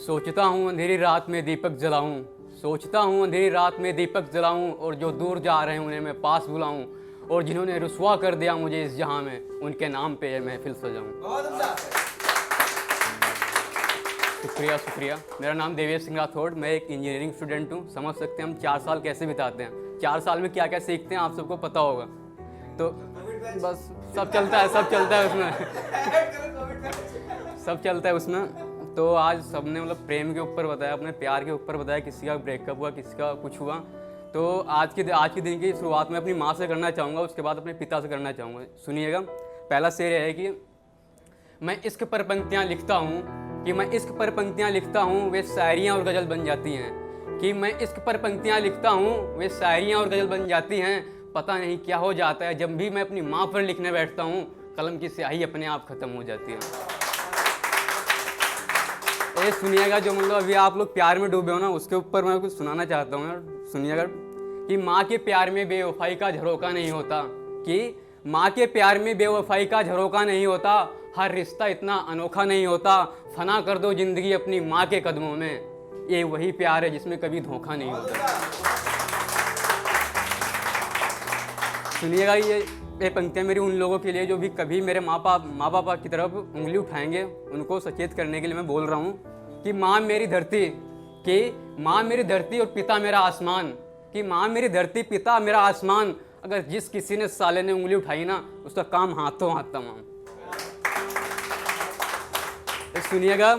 सोचता हूँ अंधेरी रात में दीपक जलाऊं, सोचता हूँ अंधेरी रात में दीपक जलाऊं, और जो दूर जा रहे हैं उन्हें मैं पास बुलाऊं, और जिन्होंने रुसवा कर दिया मुझे इस जहां में, उनके नाम पे ये महफिल सजाऊं। शुक्रिया शुक्रिया। मेरा नाम देवेश सिंह राठौड़, मैं एक इंजीनियरिंग स्टूडेंट हूँ। समझ सकते हैं हम 4 साल कैसे बिताते हैं, 4 साल में क्या क्या सीखते हैं आप सबको पता होगा। तो बस सब चलता है उसमें सब चलता है उसमें। तो आज सबने मतलब प्रेम के ऊपर बताया, अपने प्यार के ऊपर बताया, किसी का ब्रेकअप हुआ, किसी का कुछ हुआ। तो आज के दिन की शुरुआत में अपनी माँ से करना चाहूँगा, उसके बाद अपने पिता से करना चाहूँगा। सुनिएगा, पहला शेर है कि मैं इश्क पर पंक्तियाँ लिखता हूँ, कि मैं इश्क पर पंक्तियाँ लिखता हूँ, वे शायरियाँ और गज़ल बन जाती हैं। कि मैं इश्क पर पंक्तियाँ लिखता हूँ, वे शायरियाँ और गज़ल बन जाती हैं। पता नहीं क्या हो जाता है, जब भी मैं अपनी माँ पर लिखने बैठता हूँ, कलम की स्याही अपने आप ख़त्म हो जाती है। ये सुनिएगा, जो मतलब अभी आप लोग प्यार में डूबे हो ना, उसके ऊपर मैं कुछ सुनाना चाहता हूँ यार। सुनिएगा कि माँ के प्यार में बेवफाई का झरोका नहीं होता, कि माँ के प्यार में बेवफाई का झरोका नहीं होता, हर रिश्ता इतना अनोखा नहीं होता, फना कर दो जिंदगी अपनी माँ के कदमों में, ये वही प्यार है जिसमें कभी धोखा नहीं होता। सुनिएगा, ये पंक्तियाँ मेरी उन लोगों के लिए जो भी कभी मेरे माँ बाप की तरफ उंगली उठाएंगे, उनको सचेत करने के लिए मैं बोल रहा हूँ कि माँ मेरी धरती, कि माँ मेरी धरती और पिता मेरा आसमान, कि माँ मेरी धरती पिता मेरा आसमान, अगर जिस किसी ने साले ने उंगली उठाई ना, उसका काम हाथों हाथ तमाम। सुनिएगा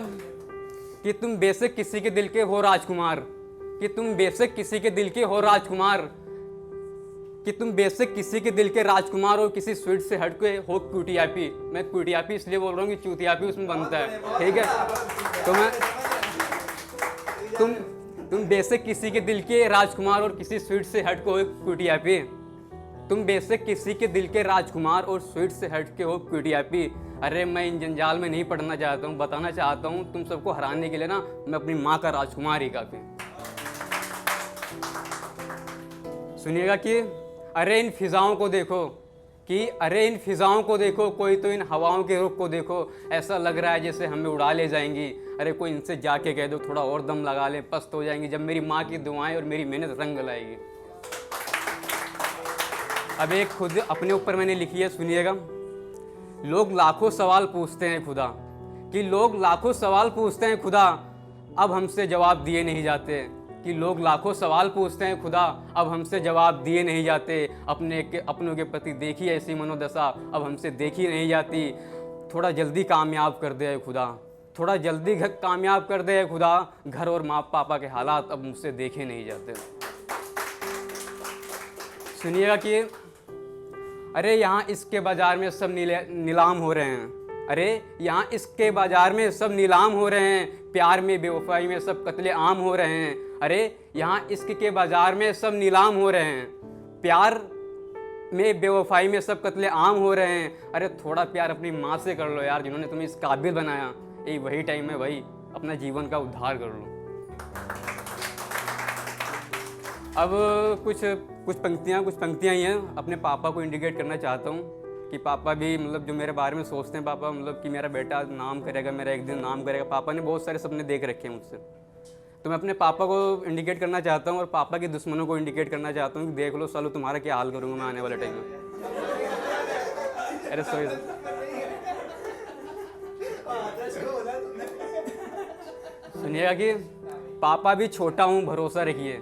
कि तुम बेशक किसी के दिल के हो राजकुमार, कि तुम बेशक किसी के दिल के हो राजकुमार, कि तुम बेशक किसी के दिल के राजकुमार और किसी स्वीट से हट के हो क्यूटियापी। मैं क्यूटियापी इसलिए बोल रहा हूँ कि चूतियापी उसमें बनता है, ठीक है। तो मैं तुम बेशक किसी के दिल के राजकुमार और किसी स्वीट से हट के हो क्यूटियापी, तुम बेशक किसी के दिल के राजकुमार और स्वीट से हट के हो क्यूटियापी। अरे मैं इन जंजाल में नहीं पढ़ना चाहता हूँ, बताना चाहता हूँ तुम सबको हराने के लिए ना, मैं अपनी माँ का राजकुमार ही काफी। सुनिएगा कि अरे इन फिजाओं को देखो, कि अरे इन फिजाओं को देखो, कोई तो इन हवाओं के रुख को देखो, ऐसा लग रहा है जैसे हमें उड़ा ले जाएंगी। अरे कोई इनसे जाके कह दो थोड़ा और दम लगा ले, पस्त हो जाएंगी जब मेरी माँ की दुआएं और मेरी मेहनत रंग लाएगी। अब एक खुद अपने ऊपर मैंने लिखी है, सुनिएगा। लोग लाखों सवाल पूछते हैं खुदा, कि लोग लाखों सवाल पूछते हैं खुदा, अब हमसे जवाब दिए नहीं जाते, कि लोग लाखों सवाल पूछते हैं खुदा, अब हमसे जवाब दिए नहीं जाते। अपनों के प्रति देखी ऐसी मनोदशा, अब हमसे देखी नहीं जाती। थोड़ा जल्दी कामयाब कर दे खुदा, थोड़ा जल्दी कामयाब कर दे खुदा, घर और माँ पापा के हालात अब मुझसे देखे नहीं जाते। सुनिएगा कि अरे यहाँ इसके बाजार में सब नीलाम हो रहे हैं, अरे यहाँ इसके बाजार में सब नीलाम हो रहे हैं, प्यार में बेवफाई में सब कत्ले आम हो रहे हैं। अरे यहाँ इश्क के बाजार में सब नीलाम हो रहे हैं, प्यार में बेवफाई में सब कत्ले आम हो रहे हैं। अरे थोड़ा प्यार अपनी माँ से कर लो यार, जिन्होंने तुम्हें इस काबिल बनाया। यही वही टाइम है भाई, अपना जीवन का उद्धार कर लो। अब कुछ पंक्तियाँ ही हैं। अपने पापा को इंडिकेट करना चाहता हूँ कि पापा भी मतलब जो मेरे बारे में सोचते हैं, पापा मतलब कि मेरा बेटा नाम करेगा, मेरा एक दिन नाम करेगा। पापा ने बहुत सारे सपने देख रखे हैं मुझसे, तो मैं अपने पापा को इंडिकेट करना चाहता हूँ और पापा के दुश्मनों को इंडिकेट करना चाहता हूँ कि देख लो सालो तुम्हारा क्या हाल करूँगा मैं आने वाले टाइम में। अरे सॉरी सुनिएगा कि पापा भी छोटा हूँ भरोसा रखिए,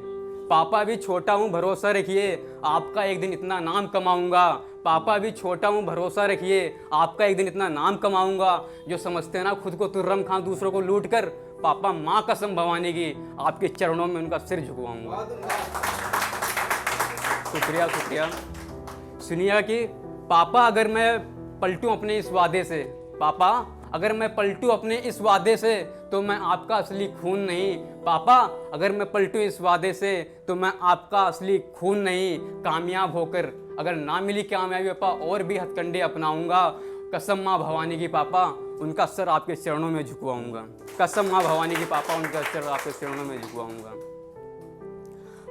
पापा भी छोटा हूँ भरोसा रखिए, आपका एक दिन इतना नाम कमाऊंगा। पापा भी छोटा हूँ भरोसा रखिए, आपका एक दिन इतना नाम कमाऊंगा। जो समझते हैं ना खुद को तुर्रम खां दूसरों को लूट कर, पापा माँ कसम भवानी की आपके चरणों में उनका सिर झुकवाऊंगा। शुक्रिया शुक्रिया। सुनिएगा कि पापा अगर मैं पलटूं अपने इस वादे से, पापा अगर मैं पलटूं अपने इस वादे से, तो मैं आपका असली खून नहीं। पापा अगर मैं पलटूं इस वादे से, तो मैं आपका असली खून नहीं। कामयाब होकर अगर ना मिली कामयाबी पापा, और भी हथकंडे अपनाऊंगा। कसम माँ भवानी की पापा, उनका सर आपके चरणों में झुकवाऊंगा। कसम माँ भवानी की पापा, उनका सर आपके चरणों में झुकवाऊंगा।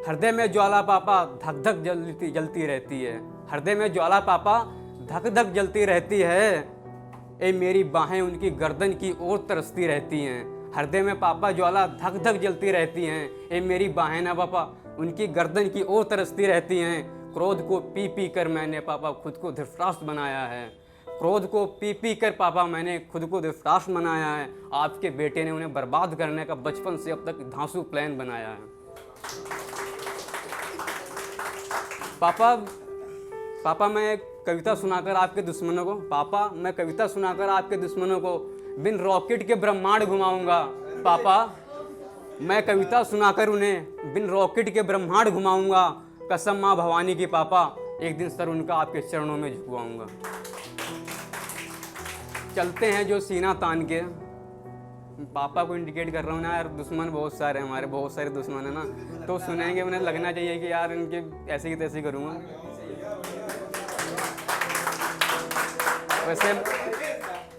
हृदय में ज्वाला पापा धक धक जलती रहती है, हृदय में ज्वाला पापा धक धक जलती रहती है। ए मेरी बाहें उनकी गर्दन की ओर तरसती रहती हैं। हृदय में पापा ज्वाला धक धक जलती रहती हैं। ये मेरी बाहें ना पापा उनकी गर्दन की ओर तरसती रहती हैं। क्रोध को पी पी कर मैंने पापा खुद को धृतराष्ट्र बनाया है। क्रोध को पी पी कर पापा मैंने खुद को धृतराष्ट्र बनाया है। आपके बेटे ने उन्हें बर्बाद करने का बचपन से अब तक धांसू प्लान बनाया है। पापा मैं कविता सुनाकर आपके दुश्मनों को मैं कविता सुनाकर आपके दुश्मनों को बिन रॉकेट के ब्रह्मांड घुमाऊंगा। पापा मैं कविता सुनाकर उन्हें बिन रॉकेट के ब्रह्मांड घुमाऊंगा। कसम माँ भवानी की पापा एक दिन सर उनका आपके चरणों में झुकवाऊंगा। चलते हैं जो सीना तान के, पापा को इंडिकेट कर रहा हूँ ना यार, दुश्मन बहुत सारे हमारे, बहुत सारे दुश्मन है ना, तो सुनेंगे उन्हें लगना चाहिए कि यार इनके ऐसे की तैसे करूँगा। वैसे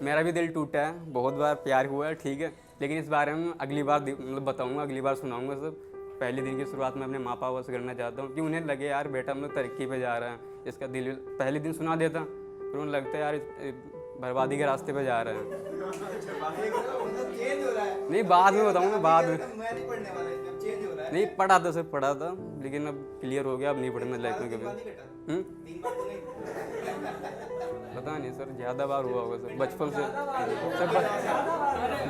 मेरा भी दिल टूटा है, बहुत बार प्यार हुआ है, ठीक है, लेकिन इस बारे में अगली बार मतलब बताऊँगा, अगली बार सुनाऊँगा सब। पहले दिन की शुरुआत में अपने माँ पापा से करना चाहता हूँ कि उन्हें लगे यार बेटा हम लोग तरक्की पे जा रहा है, इसका दिल पहले दिन सुना देता, फिर उन्हें लगता है यार बर्बादी के रास्ते पे जा रहे हैं। नहीं बाद में बताऊँगा, बाद में नहीं पढ़ा था, सिर्फ पढ़ा था, लेकिन अब क्लियर हो गया, अब नहीं पढ़ना लाइफ में कभी। पता नहीं सर, ज़्यादा बार हुआ होगा सर, बचपन से सर,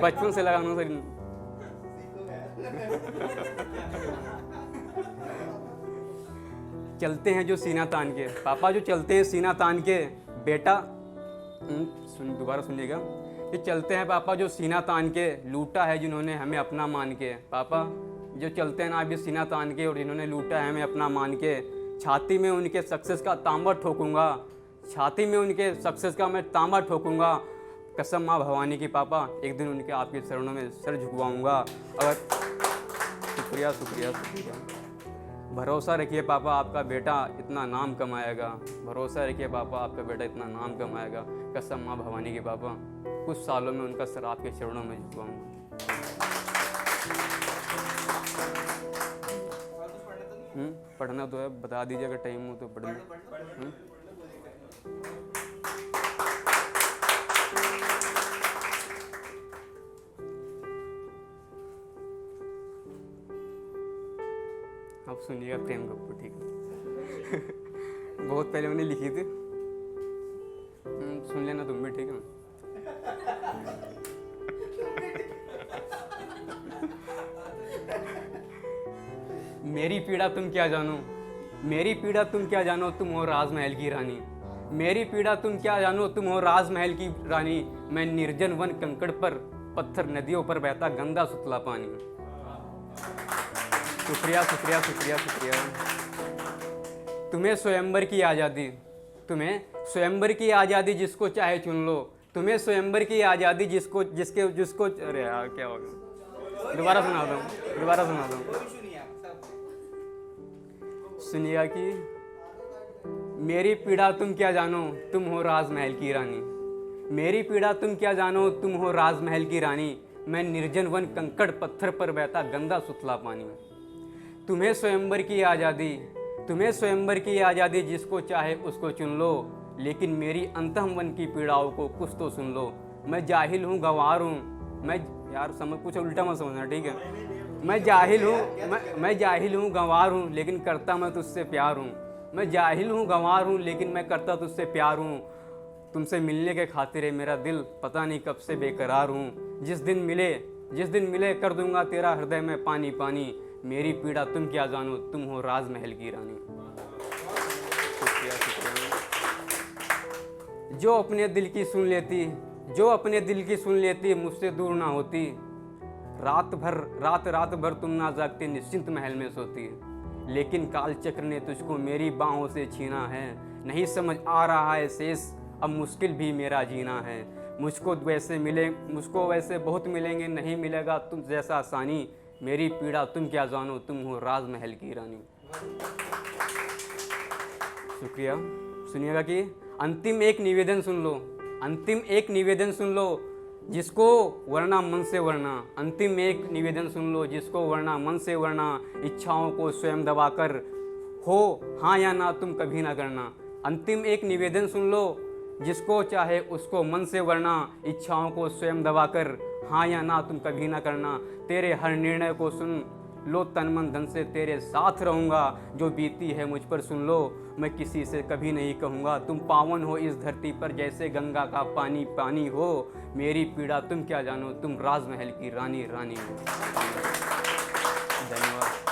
बचपन से लगाना सर। चलते हैं जो सीना तान के, पापा जो चलते हैं सीना तान के, बेटा दोबारा सुनिएगा, ये चलते हैं पापा जो सीना तान के, लूटा है जिन्होंने हमें अपना मान के। पापा जो चलते हैं ना अभी सीना तान के, और जिन्होंने लूटा है हमें अपना मान के, छाती में उनके सक्सेस का तांबा ठोकूंगा, छाती में उनके सक्सेस का मैं तांबा ठोकूंगा। कसम माँ भवानी की पापा एक दिन उनके आपके चरणों में सर झुकवाऊंगा। अगर शुक्रिया शुक्रिया शुक्रिया। भरोसा रखिए पापा आपका बेटा इतना नाम कमाएगा, भरोसा रखिए पापा आपका बेटा इतना नाम कमाएगा। कसम माँ भवानी के पापा कुछ सालों में उनका सर आपके चरणों में झुकवाऊंगा। पढ़ना तो है, बता दीजिए अगर टाइम हो तो पढ़ना। अब सुनिएगा प्रेम कपूर, ठीक है। बहुत पहले मैंने लिखी थी, सुन लेना तुम भी, ठीक है। मेरी पीड़ा तुम क्या जानो, मेरी पीड़ा तुम क्या जानो, तुम हो राजमहल की रानी। मेरी पीड़ा तुम क्या जानो, तुम हो राजमहल की रानी। मैं निर्जन वन कंकड़ पर, पत्थर नदियों पर बहता गंदा सुतला पानी। शुक्रिया शुक्रिया शुक्रिया शुक्रिया। तुम्हें स्वयंवर की आज़ादी, तुम्हें स्वयंवर की आज़ादी जिसको चाहे चुन लो। तुम्हें स्वयंवर की आज़ादी जिसको जिसके जिसको, अरे यार क्या हो गया, दोबारा सुना दो, दोबारा सुना दो। सुनिया कि मेरी पीड़ा तुम क्या जानो, तुम हो राजमहल की रानी। मेरी पीड़ा तुम क्या जानो, तुम हो राजमहल की रानी। मैं निर्जन वन कंकड़ पत्थर पर बहता गंदा सुतला पानी। तुम्हें स्वयंवर की आज़ादी, तुम्हें स्वयंवर की आज़ादी जिसको चाहे उसको चुन लो, लेकिन मेरी अंतम वन की पीड़ाओं को कुछ तो सुन लो। मैं जाहिल हूँ गंवार हूँ, मैं यार समझ कुछ उल्टा मत समझना, ठीक है। मैं जाहिल हूँ, मैं जाहिल हूँ गंवार हूँ, लेकिन करता मैं तुझसे प्यार हूँ। मैं जाहिल हूँ गंवार हूँ, लेकिन मैं करता तुझसे प्यार हूँ। तुमसे मिलने के खातिर है मेरा दिल पता नहीं कब से बेकरार हूँ। जिस दिन मिले कर दूंगा तेरा हृदय में पानी पानी। मेरी पीड़ा तुम क्या जानो, तुम हो राजमहल की रानी। शुक्रिया शुक्रिया। जो अपने दिल की सुन लेती, जो अपने दिल की सुन लेती, मुझसे दूर ना होती। रात भर तुम ना जागती, निश्चिंत महल में सोती। लेकिन काल चक्र ने तुझको मेरी बाहों से छीना है। नहीं समझ आ रहा है शेष, अब मुश्किल भी मेरा जीना है। मुझको वैसे बहुत मिलेंगे, नहीं मिलेगा तुम जैसा आसानी। मेरी पीड़ा तुम क्या जानो, तुम हो राजमहल की रानी। शुक्रिया। सुनिएगा कि अंतिम एक निवेदन सुन लो, अंतिम एक निवेदन सुन लो जिसको वरना मन से वरना। अंतिम एक निवेदन सुन लो जिसको वरना मन से वरना। इच्छाओं को स्वयं दबाकर हो हाँ या ना तुम कभी ना करना। अंतिम एक निवेदन सुन लो जिसको चाहे उसको मन से वरना। इच्छाओं को स्वयं दबाकर हाँ या ना तुम कभी ना करना, तेरे हर निर्णय को सुन लो तन मन धन से, तेरे साथ रहूँगा, जो बीती है मुझ पर सुन लो, मैं किसी से कभी नहीं कहूँगा। तुम पावन हो इस धरती पर जैसे गंगा का पानी पानी हो, मेरी पीड़ा तुम क्या जानो, तुम राजमहल की रानी रानी हो। धन्यवाद।